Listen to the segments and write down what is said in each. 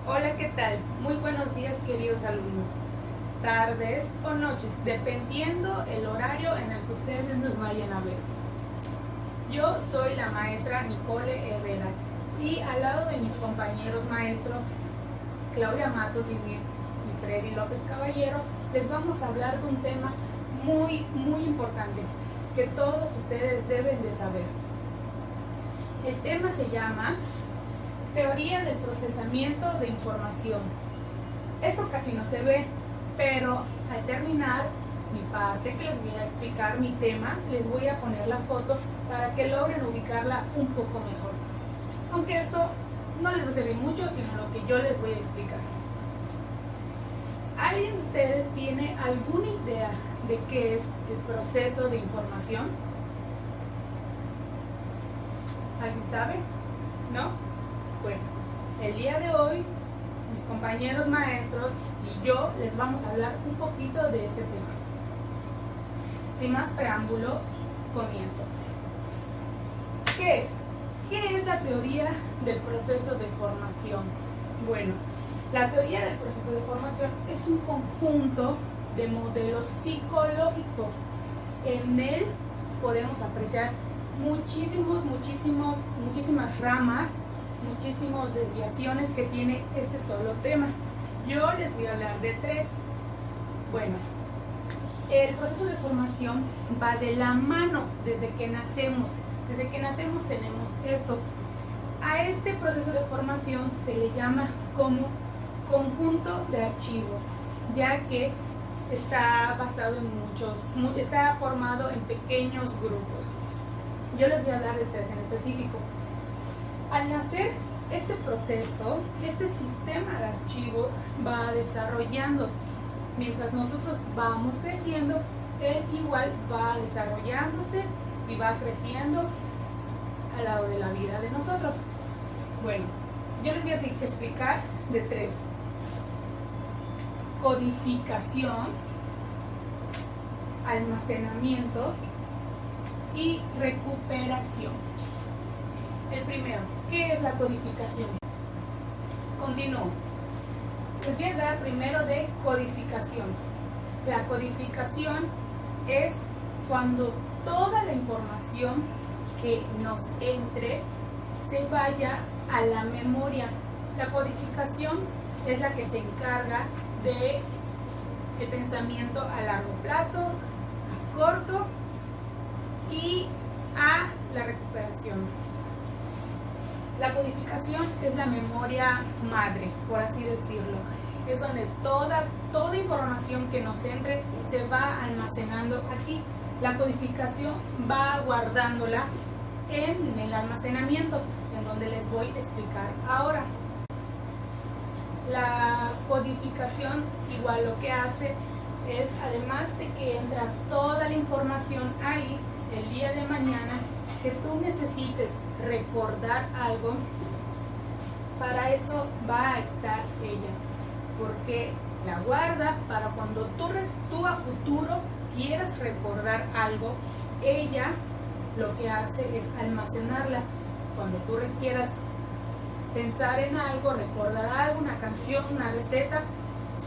Hola, ¿qué tal? Muy buenos días, queridos alumnos. Tardes o noches, dependiendo el horario en el que ustedes nos vayan a ver. Yo soy la maestra Nicole Herrera y al lado de mis compañeros maestros Claudia Matos y Freddy López Caballero, les vamos a hablar de un tema muy importante que todos ustedes deben de saber. El tema se llama Teoría del procesamiento de información. Esto casi no se ve, pero al terminar mi parte que les voy a explicar mi tema, les voy a poner la foto para que logren ubicarla un poco mejor. Aunque esto no les va a servir mucho, sino lo que yo les voy a explicar. ¿Alguien de ustedes tiene alguna idea de qué es el proceso de información? ¿Alguien sabe? ¿No? Bueno, el día de hoy, mis compañeros maestros y yo les vamos a hablar un poquito de este tema. Sin más preámbulo, comienzo. ¿Qué es? ¿Qué es la teoría del proceso de formación? Bueno, la teoría del proceso de formación es un conjunto de modelos psicológicos. En él podemos apreciar muchísimas ramas, muchísimas desviaciones que tiene este solo tema. Yo les voy a hablar de tres. Bueno, el proceso de formación va de la mano desde que nacemos. Desde que nacemos tenemos esto. A este proceso de formación se le llama como conjunto de archivos, ya que está basado en está formado en pequeños grupos. Yo les voy a hablar de tres en específico. Al nacer, este proceso, este sistema de archivos va desarrollando. Mientras nosotros vamos creciendo, él igual va desarrollándose y va creciendo al lado de la vida de nosotros. Bueno, yo les voy a explicar de tres. Codificación, almacenamiento y recuperación. El primero, ¿qué es la codificación? Continúo. Les voy a hablar primero de codificación. La codificación es cuando toda la información que nos entre se vaya a la memoria. La codificación es la que se encarga de el pensamiento a largo plazo, a corto y a la recuperación. La codificación es la memoria madre, por así decirlo. Es donde toda información que nos entre se va almacenando aquí. La codificación va guardándola en el almacenamiento, en donde les voy a explicar ahora. La codificación igual lo que hace es, además de que entra toda la información ahí, el día de mañana que tú necesites recordar algo, para eso va a estar ella, porque la guarda para cuando tú a futuro quieras recordar algo, ella lo que hace es almacenarla. Cuando tú quieras pensar en algo, recordar algo, una canción, una receta,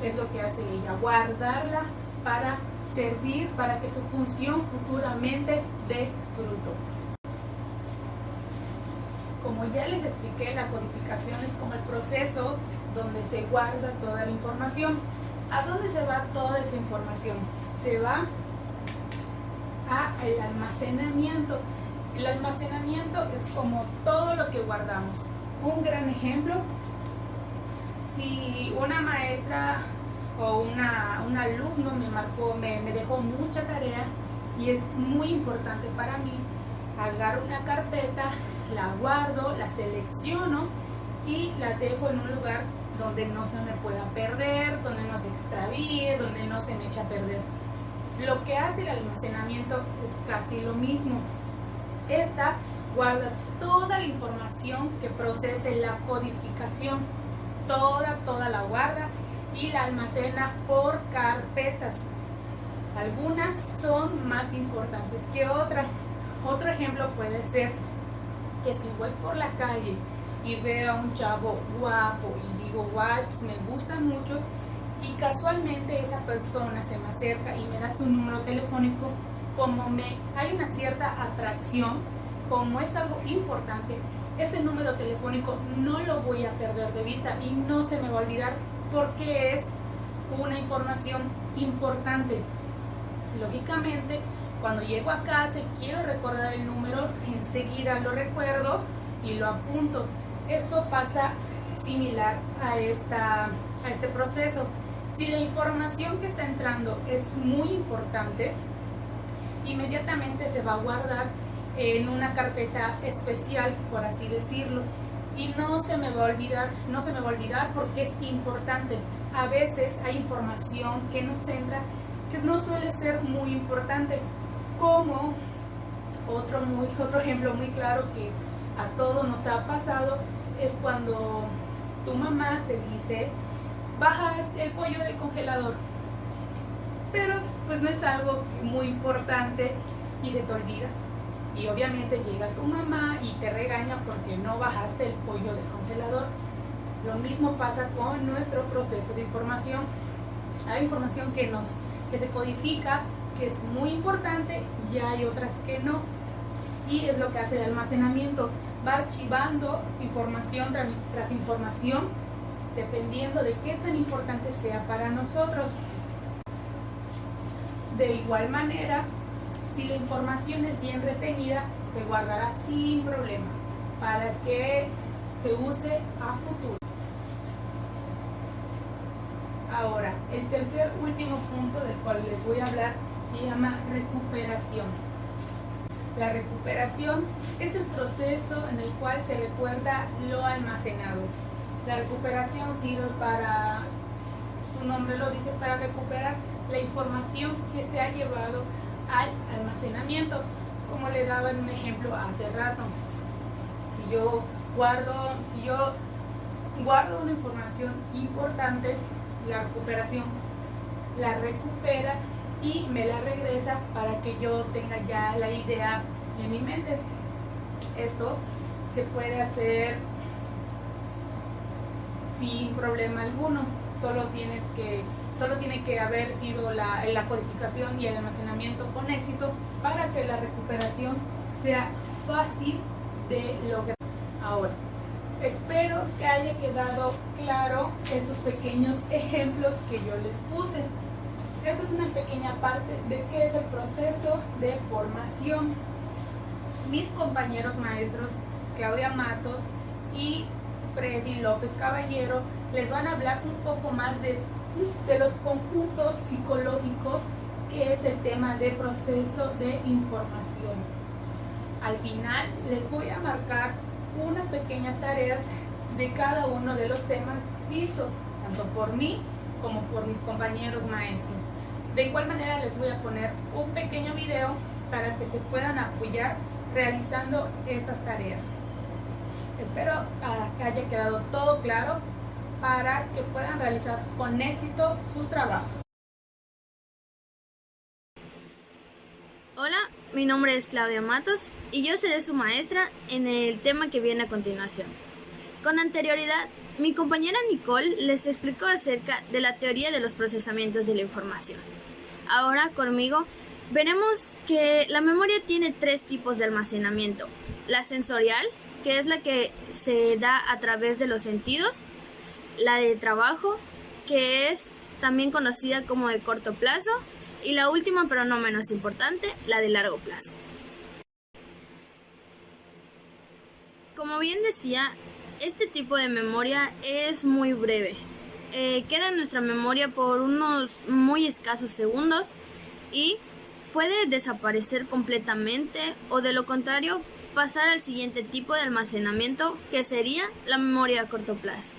es lo que hace ella, guardarla para servir, para que su función futuramente dé fruto. Como ya les expliqué, la codificación es como el proceso donde se guarda toda la información. ¿A dónde se va toda esa información? Se va al almacenamiento. El almacenamiento es como todo lo que guardamos. Un gran ejemplo, si una maestra o un alumno me dejó mucha tarea y es muy importante para mí, agarro una carpeta, la guardo, la selecciono y la dejo en un lugar donde no se me pueda perder, donde no se extravíe, donde no se me eche a perder. Lo que hace el almacenamiento es casi lo mismo. Esta guarda toda la información que procese la codificación, toda la guarda y la almacena por carpetas. Algunas son más importantes que otras. Otro ejemplo puede ser que si voy por la calle y veo a un chavo guapo y digo, guau, pues me gusta mucho, y casualmente esa persona se me acerca y me da su número telefónico, hay una cierta atracción, como es algo importante, ese número telefónico no lo voy a perder de vista y no se me va a olvidar porque es una información importante. Lógicamente, cuando llego a casa y quiero recordar el número, enseguida lo recuerdo y lo apunto. Esto pasa similar a este proceso. Si la información que está entrando es muy importante, inmediatamente se va a guardar en una carpeta especial, por así decirlo, y no se me va a olvidar porque es importante. A veces hay información que nos entra que no suele ser muy importante, como otro ejemplo muy claro que a todos nos ha pasado es cuando tu mamá te dice, baja el pollo del congelador, pero pues no es algo muy importante y se te olvida, y obviamente llega tu mamá y te regaña porque no bajaste el pollo del congelador. Lo mismo pasa con nuestro proceso de información. Hay información que se codifica, que es muy importante, y hay otras que no, y es lo que hace el almacenamiento, va archivando información tras información dependiendo de qué tan importante sea para nosotros. De igual manera, si la información es bien retenida, se guardará sin problema para que se use a futuro. Ahora, el tercer último punto del cual les voy a hablar se llama recuperación. La recuperación es el proceso en el cual se recuerda lo almacenado. La recuperación sirve para, su nombre lo dice, para recuperar la información que se ha llevado al almacenamiento, como le daba en un ejemplo hace rato. Si yo guardo una información importante, la recuperación la recupera y me la regresa para que yo tenga ya la idea en mi mente. Esto se puede hacer sin problema alguno, solo tiene que haber sido la codificación y el almacenamiento con éxito para que la recuperación sea fácil de lograr. Ahora, espero que haya quedado claro estos pequeños ejemplos que yo les puse. Esto es una pequeña parte de qué es el proceso de formación. Mis compañeros maestros, Claudia Matos y Freddy López Caballero, les van a hablar un poco más de los conjuntos psicológicos, que es el tema de proceso de información. Al final les voy a marcar unas pequeñas tareas de cada uno de los temas vistos, tanto por mí como por mis compañeros maestros. De igual manera les voy a poner un pequeño video para que se puedan apoyar realizando estas tareas. Espero que haya quedado todo claro para que puedan realizar con éxito sus trabajos. Hola, mi nombre es Claudia Matos y yo seré su maestra en el tema que viene a continuación. Con anterioridad, mi compañera Nicole les explicó acerca de la teoría de los procesamientos de la información. Ahora, conmigo, veremos que la memoria tiene tres tipos de almacenamiento. La sensorial, que es la que se da a través de los sentidos. La de trabajo, que es también conocida como de corto plazo. Y la última, pero no menos importante, la de largo plazo. Como bien decía, este tipo de memoria es muy breve. Queda en nuestra memoria por unos muy escasos segundos y puede desaparecer completamente o, de lo contrario, pasar al siguiente tipo de almacenamiento, que sería la memoria a corto plazo.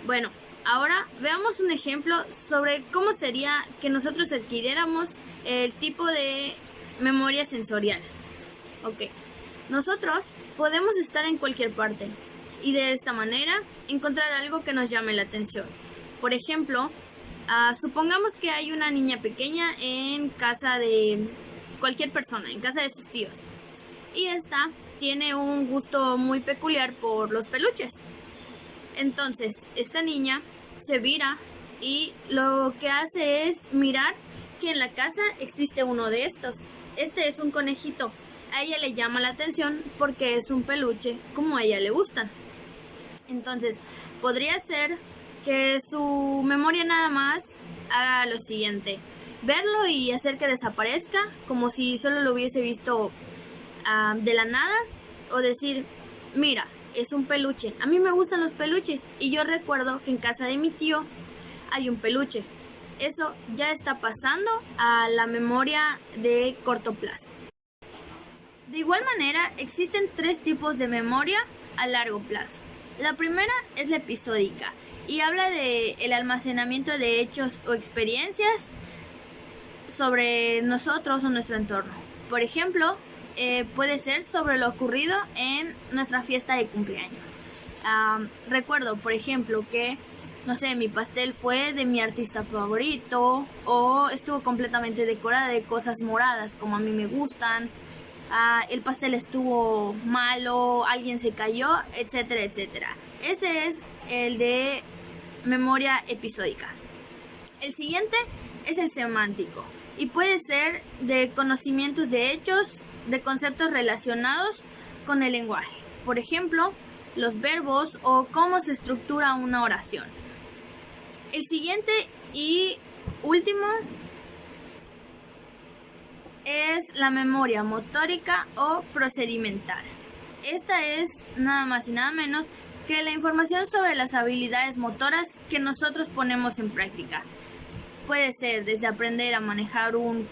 Bueno, ahora veamos un ejemplo sobre cómo sería que nosotros adquiriéramos el tipo de memoria sensorial. Ok, nosotros podemos estar en cualquier parte y de esta manera encontrar algo que nos llame la atención. Por ejemplo, supongamos que hay una niña pequeña en casa de cualquier persona, en casa de sus tíos. Y esta tiene un gusto muy peculiar por los peluches. Entonces, esta niña se vira y lo que hace es mirar que en la casa existe uno de estos. Este es un conejito. A ella le llama la atención porque es un peluche como a ella le gustan. Entonces, podría ser que su memoria nada más haga lo siguiente: verlo y hacer que desaparezca, como si solo lo hubiese visto de la nada, o decir, mira, es un peluche, a mí me gustan los peluches y yo recuerdo que en casa de mi tío hay un peluche. Eso ya está pasando a la memoria de corto plazo. De igual manera, existen 3 tipos de memoria a largo plazo. La primera es la episódica y habla de el almacenamiento de hechos o experiencias sobre nosotros o nuestro entorno. Por ejemplo, puede ser sobre lo ocurrido en nuestra fiesta de cumpleaños. Recuerdo, por ejemplo, que, no sé, mi pastel fue de mi artista favorito, o estuvo completamente decorada de cosas moradas como a mí me gustan. El pastel estuvo malo, alguien se cayó, etcétera, etcétera. Ese es el de memoria episódica. El siguiente es el semántico y puede ser de conocimientos de hechos, de conceptos relacionados con el lenguaje. Por ejemplo, los verbos o cómo se estructura una oración. El siguiente y último es la memoria motórica o procedimental. Esta es nada más y nada menos que la información sobre las habilidades motoras que nosotros ponemos en práctica. Puede ser desde aprender a manejar un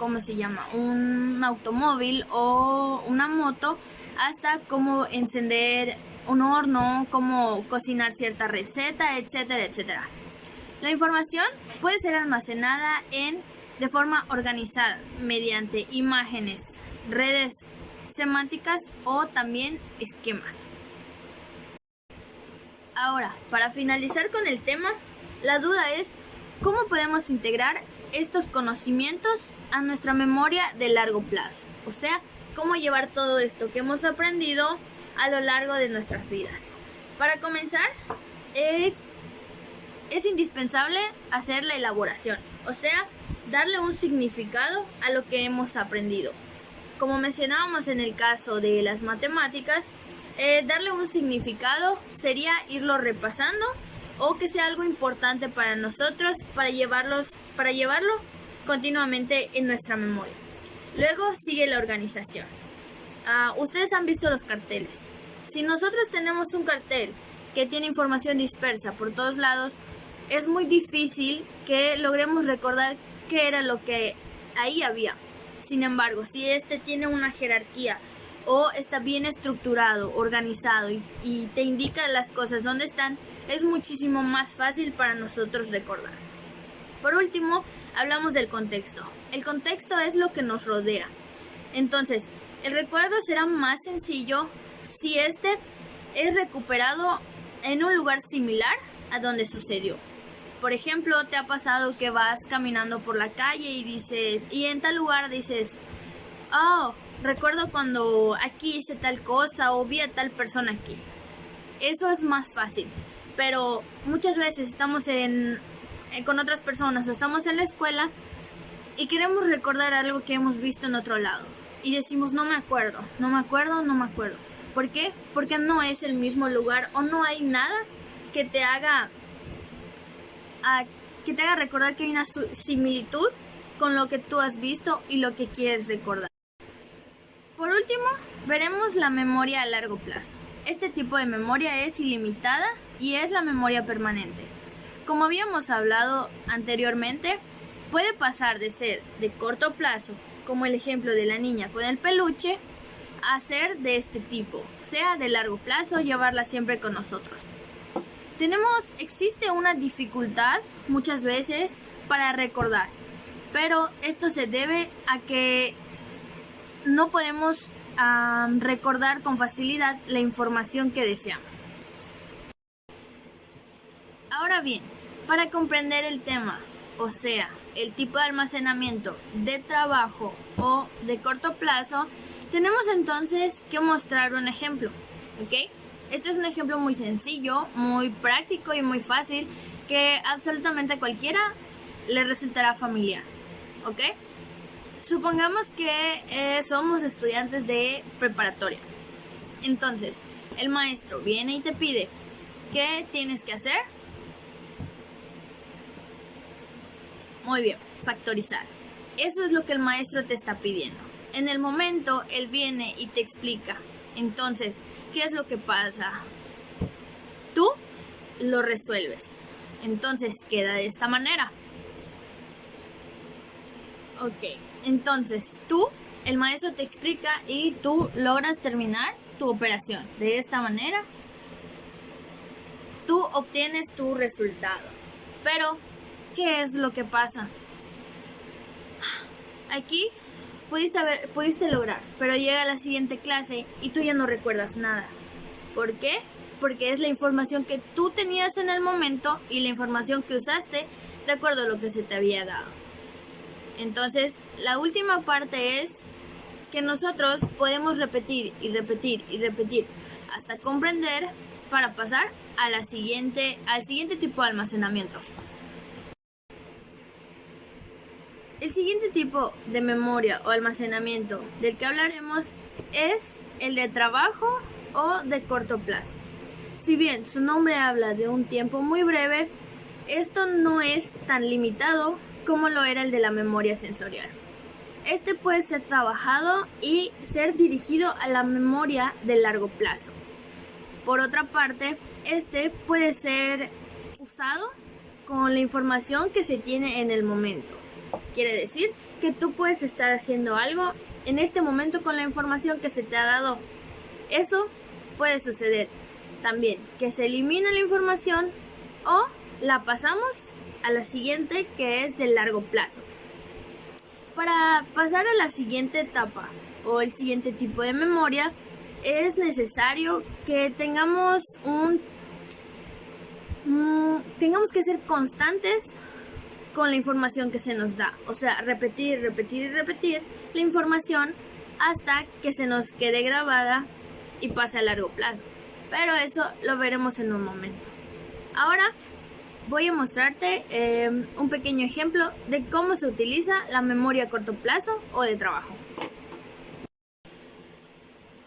automóvil o una moto, hasta cómo encender un horno, cómo cocinar cierta receta, etcétera, etcétera. La información puede ser almacenada de forma organizada mediante imágenes, redes semánticas o también esquemas. Ahora, para finalizar con el tema, la duda es ¿cómo podemos integrar estos conocimientos a nuestra memoria de largo plazo? O sea, ¿cómo llevar todo esto que hemos aprendido a lo largo de nuestras vidas? Para comenzar, es indispensable hacer la elaboración, o sea, darle un significado a lo que hemos aprendido. Como mencionábamos en el caso de las matemáticas, darle un significado sería irlo repasando, o que sea algo importante para nosotros para llevarlo continuamente en nuestra memoria. Luego sigue la organización. Ustedes han visto los carteles. Si nosotros tenemos un cartel que tiene información dispersa por todos lados, es muy difícil que logremos recordar qué era lo que ahí había. Sin embargo, si este tiene una jerarquía o está bien estructurado, organizado y te indica las cosas donde están, es muchísimo más fácil para nosotros recordar. Por último, hablamos del contexto. El contexto es lo que nos rodea. Entonces, el recuerdo será más sencillo si este es recuperado en un lugar similar a donde sucedió. Por ejemplo, te ha pasado que vas caminando por la calle y en tal lugar dices, oh, recuerdo cuando aquí hice tal cosa o vi a tal persona aquí. Eso es más fácil, pero muchas veces estamos con otras personas o estamos en la escuela y queremos recordar algo que hemos visto en otro lado y decimos no me acuerdo. ¿Por qué? Porque no es el mismo lugar o no hay nada que te haga recordar que hay una similitud con lo que tú has visto y lo que quieres recordar. Por último, veremos la memoria a largo plazo. Este tipo de memoria es ilimitada y es la memoria permanente. Como habíamos hablado anteriormente, puede pasar de ser de corto plazo, como el ejemplo de la niña con el peluche, a ser de este tipo, sea de largo plazo, llevarla siempre con nosotros. Existe una dificultad muchas veces para recordar, pero esto se debe a que no podemos recordar con facilidad la información que deseamos. Ahora bien, para comprender el tema, o sea, el tipo de almacenamiento de trabajo o de corto plazo, Tenemos entonces que mostrar un ejemplo, ¿ok? Este es un ejemplo muy sencillo, muy práctico y muy fácil que absolutamente a cualquiera le resultará familiar, ¿ok? Supongamos que somos estudiantes de preparatoria. Entonces, el maestro viene y te pide, ¿qué tienes que hacer? Muy bien, factorizar. Eso es lo que el maestro te está pidiendo. En el momento, él viene y te explica. Entonces, ¿qué es lo que pasa? Tú lo resuelves. Entonces, queda de esta manera. Ok, entonces el maestro te explica y tú logras terminar tu operación. De esta manera, tú obtienes tu resultado. Pero, ¿qué es lo que pasa? Aquí pudiste lograr, pero llega la siguiente clase y tú ya no recuerdas nada. ¿Por qué? Porque es la información que tú tenías en el momento y la información que usaste de acuerdo a lo que se te había dado. Entonces, la última parte es que nosotros podemos repetir y repetir y repetir hasta comprender para pasar al siguiente tipo de almacenamiento. El siguiente tipo de memoria o almacenamiento del que hablaremos es el de trabajo o de corto plazo. Si bien su nombre habla de un tiempo muy breve, esto no es tan limitado como lo era el de la memoria sensorial. Este puede ser trabajado y ser dirigido a la memoria de largo plazo. Por otra parte, este puede ser usado con la información que se tiene en el momento. Quiere decir que tú puedes estar haciendo algo en este momento con la información que se te ha dado. Eso puede suceder también, que se elimina la información o la pasamos a la siguiente, que es de largo plazo. Para pasar a la siguiente etapa o el siguiente tipo de memoria, es necesario que tengamos que ser constantes con la información que se nos da. O sea, repetir la información hasta que se nos quede grabada y pase a largo plazo. Pero eso lo veremos en un momento. Ahora voy a mostrarte un pequeño ejemplo de cómo se utiliza la memoria a corto plazo o de trabajo.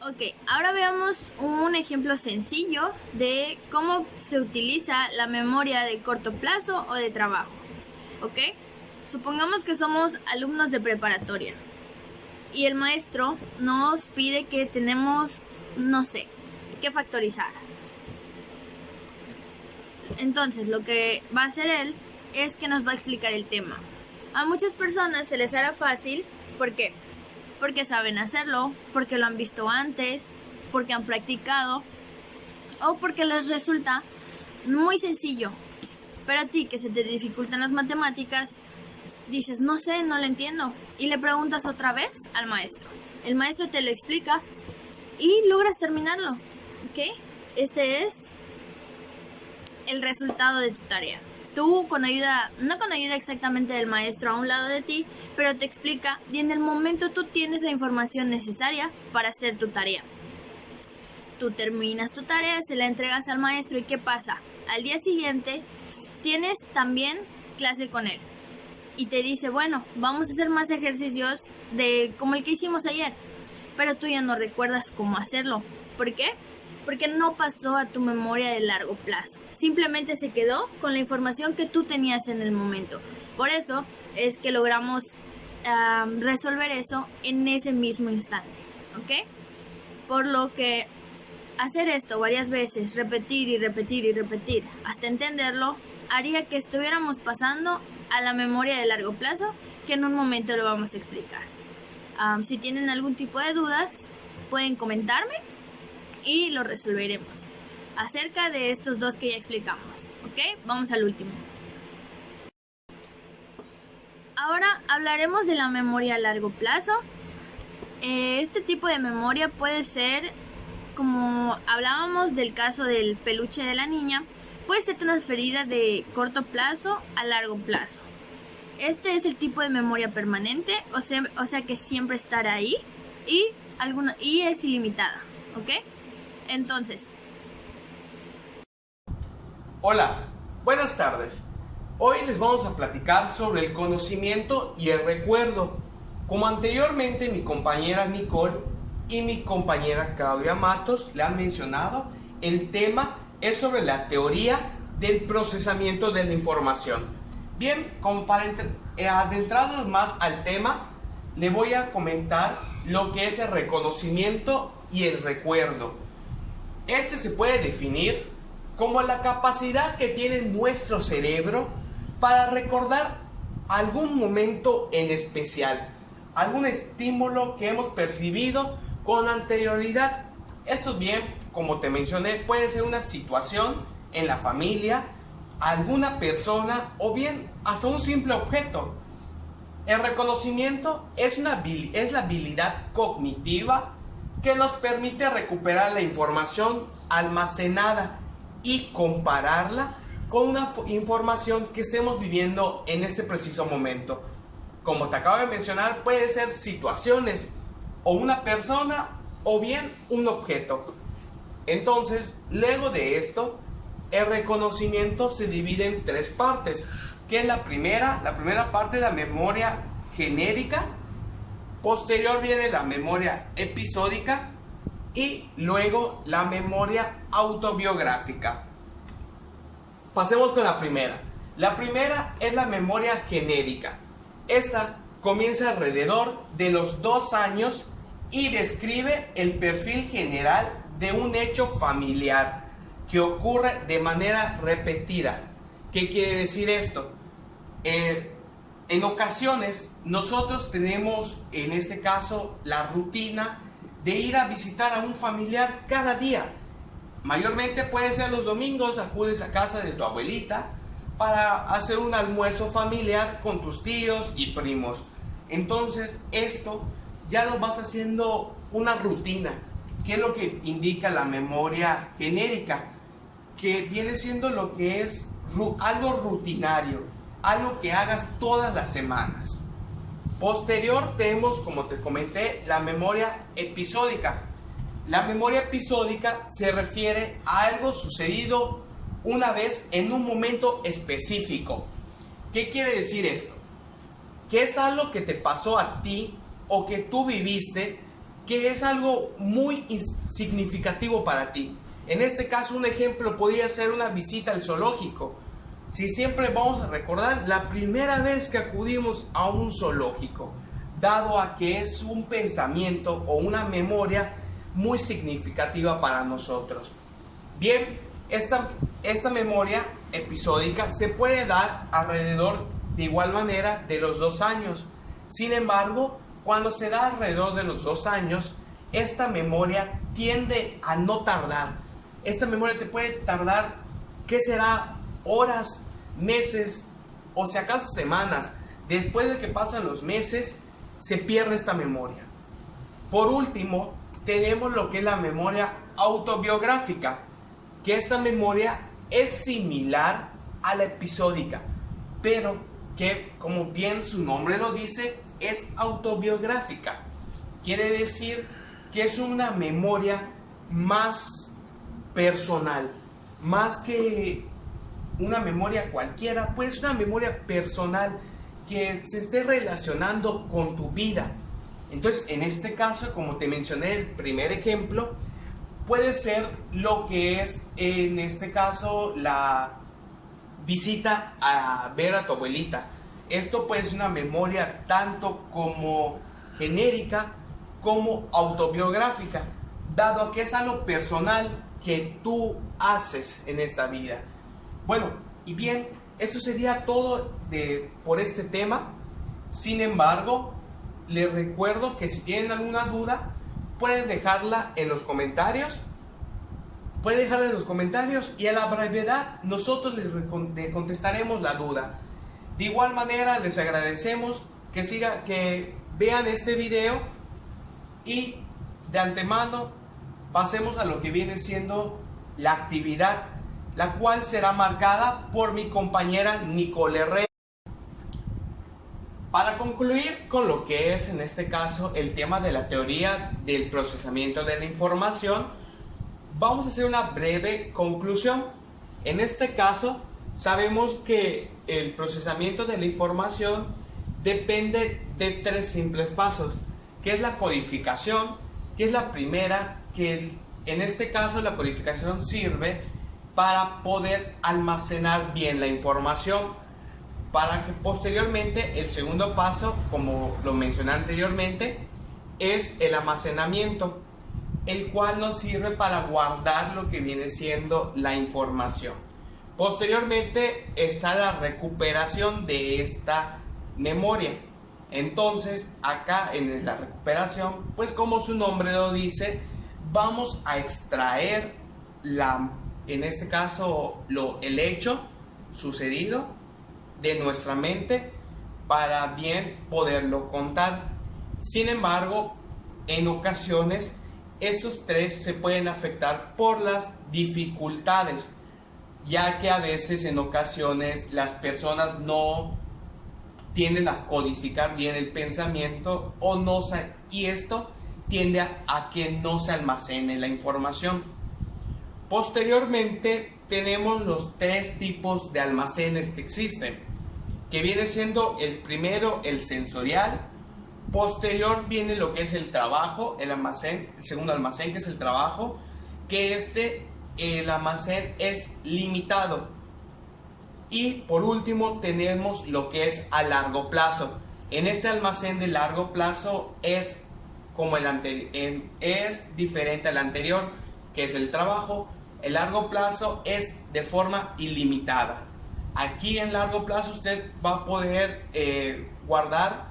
Ok, ahora veamos un ejemplo sencillo de cómo se utiliza la memoria de corto plazo o de trabajo. Ok, supongamos que somos alumnos de preparatoria y el maestro nos pide que tenemos, no sé, que factorizar. Entonces lo que va a hacer él es que nos va a explicar el tema. A muchas personas se les hará fácil. ¿Por qué? Porque saben hacerlo, porque lo han visto antes, porque han practicado o porque les resulta muy sencillo. Pero a ti, que se te dificultan las matemáticas, dices, no sé, no lo entiendo, y le preguntas otra vez al maestro. El maestro te lo explica y logras terminarlo. ¿Ok? Este es el resultado de tu tarea. Tú no con ayuda exactamente del maestro a un lado de ti, pero te explica y en el momento tú tienes la información necesaria para hacer tu tarea. Tú terminas tu tarea, se la entregas al maestro y ¿qué pasa? Al día siguiente tienes también clase con él y te dice, bueno, vamos a hacer más ejercicios como el que hicimos ayer, pero tú ya no recuerdas cómo hacerlo. ¿Por qué? Porque no pasó a tu memoria de largo plazo. Simplemente se quedó con la información que tú tenías en el momento. Por eso es que logramos resolver eso en ese mismo instante. ¿Ok? Por lo que hacer esto varias veces, repetir y repetir y repetir hasta entenderlo, haría que estuviéramos pasando a la memoria de largo plazo, que en un momento lo vamos a explicar. Si tienen algún tipo de dudas, pueden comentarme y lo resolveremos acerca de estos dos que ya explicamos. ¿Ok? Vamos al último. Ahora hablaremos de la memoria a largo plazo. Este tipo de memoria puede ser, como hablábamos del caso del peluche de la niña, puede ser transferida de corto plazo a largo plazo. Este es el tipo de memoria permanente, o sea que siempre estará ahí y y es ilimitada, ¿ok? Entonces, hola, buenas tardes. Hoy les vamos a platicar sobre el conocimiento y el recuerdo. Como anteriormente mi compañera Nicole y mi compañera Claudia Matos le han mencionado, el tema es sobre la teoría del procesamiento de la información. Bien, como para adentrarnos más al tema, le voy a comentar lo que es el reconocimiento y el recuerdo. Este se puede definir como la capacidad que tiene nuestro cerebro para recordar algún momento en especial, algún estímulo que hemos percibido con anterioridad. Esto bien, como te mencioné, puede ser una situación en la familia, alguna persona o bien hasta un simple objeto. El reconocimiento es la habilidad cognitiva que nos permite recuperar la información almacenada y compararla con una información que estemos viviendo en este preciso momento. Como te acabo de mencionar, puede ser situaciones o una persona o bien un objeto. Entonces, luego de esto, el reconocimiento se divide en tres partes, que es la primera parte de la memoria genérica, posterior viene la memoria episódica y luego la memoria autobiográfica. Pasemos con la primera. La primera es la memoria genérica. Esta comienza alrededor de los 2 años y describe el perfil general de un hecho familiar que ocurre de manera repetida. ¿Qué quiere decir esto? En ocasiones nosotros tenemos, en este caso, la rutina de ir a visitar a un familiar cada día. Mayormente puede ser los domingos, acudes a casa de tu abuelita para hacer un almuerzo familiar con tus tíos y primos. Entonces esto ya lo vas haciendo una rutina, que es lo que indica la memoria genérica, que viene siendo lo que es algo rutinario, algo que hagas todas las semanas. Posterior tenemos, como te comenté, la memoria episódica. La memoria episódica se refiere a algo sucedido una vez en un momento específico. ¿Qué quiere decir esto? Que es algo que te pasó a ti o que tú viviste, que es algo muy significativo para ti. En este caso, un ejemplo podría ser una visita al zoológico. Si siempre vamos a recordar la primera vez que acudimos a un zoológico, dado a que es un pensamiento o una memoria muy significativa para nosotros. Bien, esta memoria episódica se puede dar alrededor de igual manera de los 2 años. Sin embargo, cuando se da alrededor de los 2 años, esta memoria tiende a no tardar. Esta memoria te puede tardar, ¿qué será? Horas, meses o si acaso semanas. Después de que pasan los meses, se pierde esta memoria. Por último, tenemos lo que es la memoria autobiográfica, que esta memoria es similar a la episódica, pero que, como bien su nombre lo dice, es autobiográfica. Quiere decir que es una memoria más personal, más que una memoria cualquiera, pues una memoria personal que se esté relacionando con tu vida. Entonces, en este caso, como te mencioné, el primer ejemplo puede ser lo que es, en este caso, la visita a ver a tu abuelita. Esto puede ser una memoria tanto como genérica como autobiográfica, dado a que es algo personal que tú haces en esta vida. Bueno, y bien, eso sería todo por este tema. Sin embargo, les recuerdo que si tienen alguna duda, pueden dejarla en los comentarios. Y a la brevedad nosotros les contestaremos la duda. De igual manera, les agradecemos que vean este video y de antemano pasemos a lo que viene siendo la actividad, la cual será marcada por mi compañera Nicole Herrera. Para concluir con lo que es en este caso el tema de la teoría del procesamiento de la información, vamos a hacer una breve conclusión. En este caso, sabemos que el procesamiento de la información depende de tres simples pasos, que es la codificación, que es la primera, que en este caso la codificación sirve para poder almacenar bien la información, para que posteriormente el segundo paso, como lo mencioné anteriormente, es el almacenamiento, el cual nos sirve para guardar lo que viene siendo la información. Posteriormente está la recuperación de esta memoria. Entonces acá en la recuperación, pues como su nombre lo dice, vamos a extraer en este caso el hecho sucedido de nuestra mente para bien poderlo contar. Sin embargo, en ocasiones estos tres se pueden afectar por las dificultades, ya que a veces en ocasiones las personas no tienden a codificar bien el pensamiento y esto tiende a que no se almacene la información. Posteriormente tenemos los tres tipos de almacenes que existen, que viene siendo el primero el sensorial, posterior viene lo que es el trabajo, el segundo almacén que es el trabajo, que el almacén es limitado. Y por último tenemos lo que es a largo plazo. En este almacén de largo plazo es diferente al anterior, que es el trabajo. El largo plazo es de forma ilimitada. Aquí en largo plazo usted va a poder guardar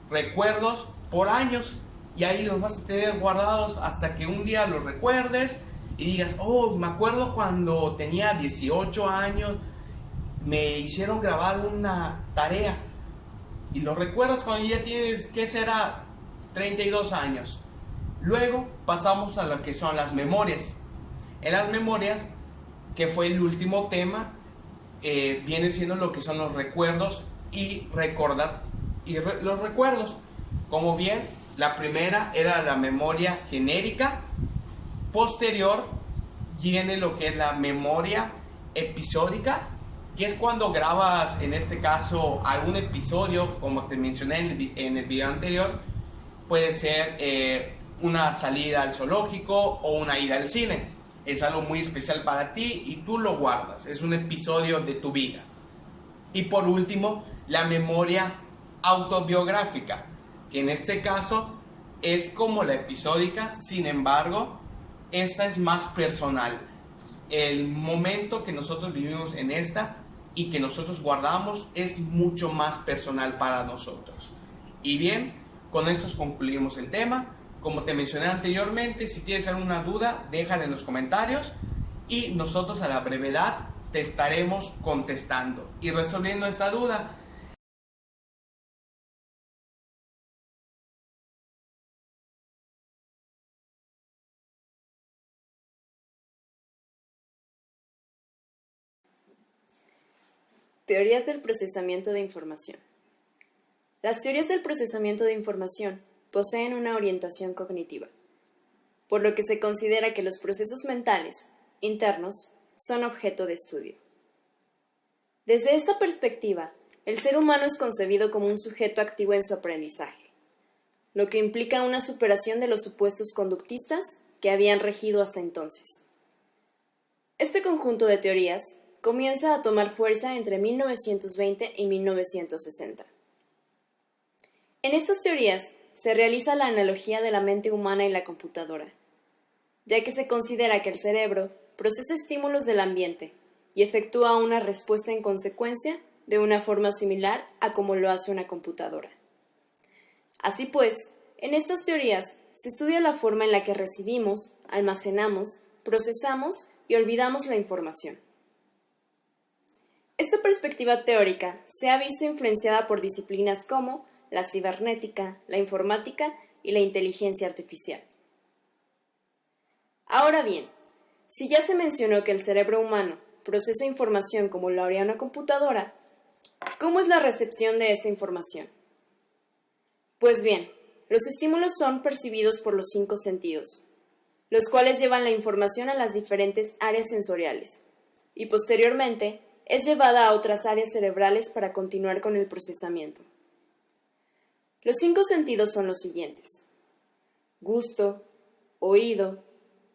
recuerdos por años, y ahí los vas a tener guardados hasta que un día los recuerdes y digas: oh, me acuerdo cuando tenía 18 años me hicieron grabar una tarea, y lo recuerdas cuando ya tienes, ¿qué será?, 32 años. Luego pasamos a lo que son las memorias. En las memorias, que fue el último tema, viene siendo lo que son los recuerdos y recordar los recuerdos. Como bien, la primera era la memoria genérica. Posterior viene lo que es la memoria episódica, que es cuando grabas, en este caso, algún episodio, como te mencioné en el video anterior. Puede ser una salida al zoológico o una ida al cine. Es algo muy especial para ti y tú lo guardas. Es un episodio de tu vida. Y por último, la memoria autobiográfica, que en este caso es como la episódica. Sin embargo, esta es más personal. El momento que nosotros vivimos en esta y que nosotros guardamos es mucho más personal para nosotros. Y bien, con esto concluimos el tema. Como te mencioné anteriormente, si tienes alguna duda, déjala en los comentarios y nosotros a la brevedad te estaremos contestando y resolviendo esta duda. Teorías del procesamiento de información. Las teorías del procesamiento de información poseen una orientación cognitiva, por lo que se considera que los procesos mentales internos son objeto de estudio. Desde esta perspectiva, el ser humano es concebido como un sujeto activo en su aprendizaje, lo que implica una superación de los supuestos conductistas que habían regido hasta entonces. Este conjunto de teorías comienza a tomar fuerza entre 1920 y 1960. En estas teorías se realiza la analogía de la mente humana y la computadora, ya que se considera que el cerebro procesa estímulos del ambiente y efectúa una respuesta en consecuencia de una forma similar a como lo hace una computadora. Así pues, en estas teorías se estudia la forma en la que recibimos, almacenamos, procesamos y olvidamos la información. Esta perspectiva teórica se ha visto influenciada por disciplinas como la cibernética, la informática y la inteligencia artificial. Ahora bien, si ya se mencionó que el cerebro humano procesa información como lo haría una computadora, ¿cómo es la recepción de esta información? Pues bien, los estímulos son percibidos por los 5 sentidos, los cuales llevan la información a las diferentes áreas sensoriales, y posteriormente es llevada a otras áreas cerebrales para continuar con el procesamiento. Los 5 sentidos son los siguientes: gusto, oído,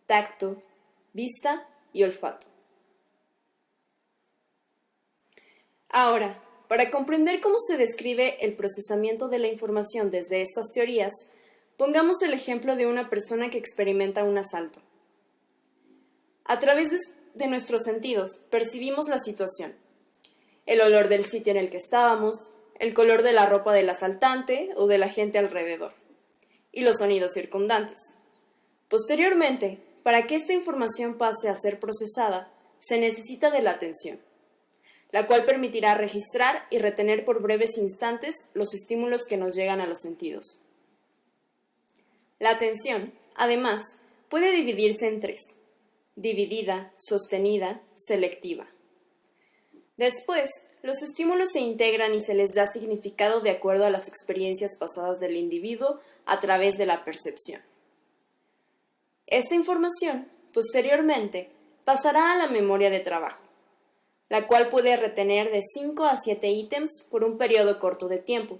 tacto, vista y olfato. Ahora, para comprender cómo se describe el procesamiento de la información desde estas teorías, pongamos el ejemplo de una persona que experimenta un asalto. A través de nuestros sentidos percibimos la situación, el olor del sitio en el que estábamos, el color de la ropa del asaltante o de la gente alrededor, y los sonidos circundantes. Posteriormente, para que esta información pase a ser procesada, se necesita de la atención, la cual permitirá registrar y retener por breves instantes los estímulos que nos llegan a los sentidos. La atención, además, puede dividirse en 3: dividida, sostenida, selectiva. Después, los estímulos se integran y se les da significado de acuerdo a las experiencias pasadas del individuo a través de la percepción. Esta información, posteriormente, pasará a la memoria de trabajo, la cual puede retener de 5 a 7 ítems por un periodo corto de tiempo,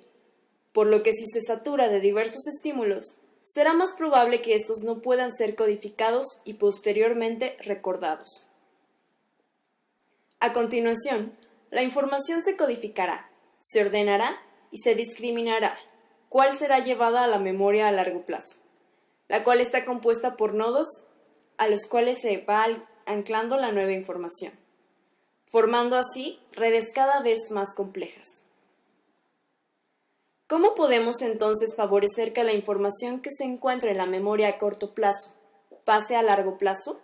por lo que si se satura de diversos estímulos, será más probable que estos no puedan ser codificados y posteriormente recordados. A continuación, la información se codificará, se ordenará y se discriminará, cuál será llevada a la memoria a largo plazo, la cual está compuesta por nodos a los cuales se va anclando la nueva información, formando así redes cada vez más complejas. ¿Cómo podemos entonces favorecer que la información que se encuentra en la memoria a corto plazo pase a largo plazo?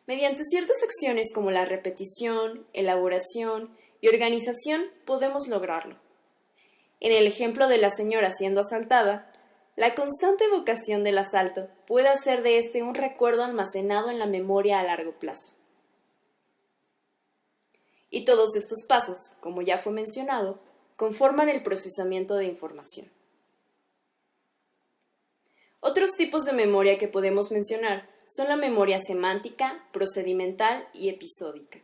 Mediante ciertas acciones como la repetición, elaboración y organización podemos lograrlo. En el ejemplo de la señora siendo asaltada, la constante evocación del asalto puede hacer de este un recuerdo almacenado en la memoria a largo plazo. Y todos estos pasos, como ya fue mencionado, conforman el procesamiento de información. Otros tipos de memoria que podemos mencionar son la memoria semántica, procedimental y episódica.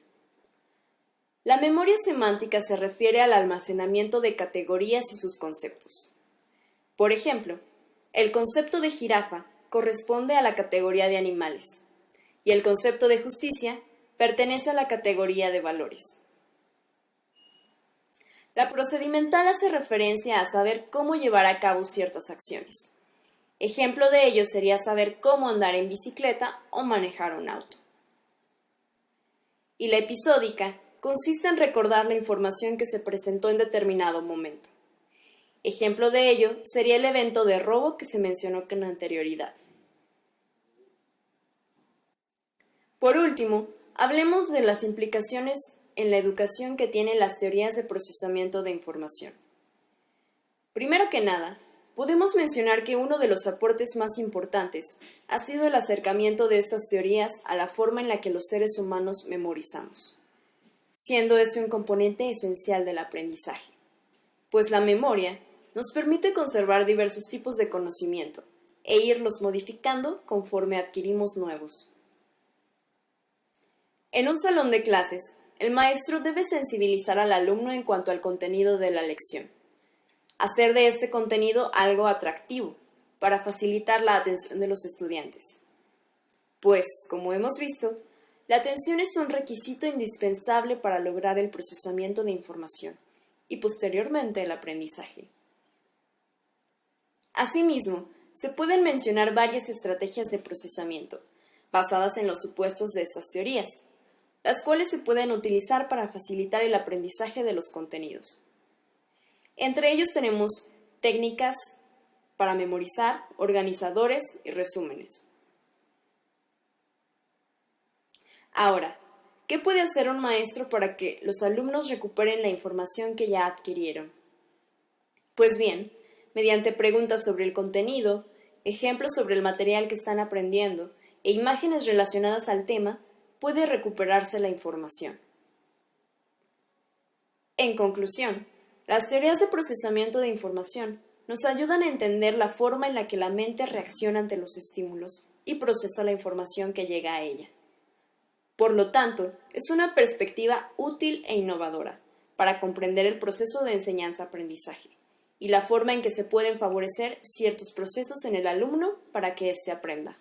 La memoria semántica se refiere al almacenamiento de categorías y sus conceptos. Por ejemplo, el concepto de jirafa corresponde a la categoría de animales y el concepto de justicia pertenece a la categoría de valores. La procedimental hace referencia a saber cómo llevar a cabo ciertas acciones. Ejemplo de ello sería saber cómo andar en bicicleta o manejar un auto. Y la episódica consiste en recordar la información que se presentó en determinado momento. Ejemplo de ello sería el evento de robo que se mencionó con anterioridad. Por último, hablemos de las implicaciones en la educación que tienen las teorías de procesamiento de información. Primero que nada, podemos mencionar que uno de los aportes más importantes ha sido el acercamiento de estas teorías a la forma en la que los seres humanos memorizamos, siendo este un componente esencial del aprendizaje, pues la memoria nos permite conservar diversos tipos de conocimiento e irlos modificando conforme adquirimos nuevos. En un salón de clases, el maestro debe sensibilizar al alumno en cuanto al contenido de la lección, hacer de este contenido algo atractivo para facilitar la atención de los estudiantes. Pues, como hemos visto, la atención es un requisito indispensable para lograr el procesamiento de información y posteriormente el aprendizaje. Asimismo, se pueden mencionar varias estrategias de procesamiento, basadas en los supuestos de estas teorías, las cuales se pueden utilizar para facilitar el aprendizaje de los contenidos. Entre ellos tenemos técnicas para memorizar, organizadores y resúmenes. Ahora, ¿qué puede hacer un maestro para que los alumnos recuperen la información que ya adquirieron? Pues bien, mediante preguntas sobre el contenido, ejemplos sobre el material que están aprendiendo e imágenes relacionadas al tema, puede recuperarse la información. En conclusión, Las teorías de procesamiento de información nos ayudan a entender la forma en la que la mente reacciona ante los estímulos y procesa la información que llega a ella. Por lo tanto, es una perspectiva útil e innovadora para comprender el proceso de enseñanza-aprendizaje y la forma en que se pueden favorecer ciertos procesos en el alumno para que éste aprenda.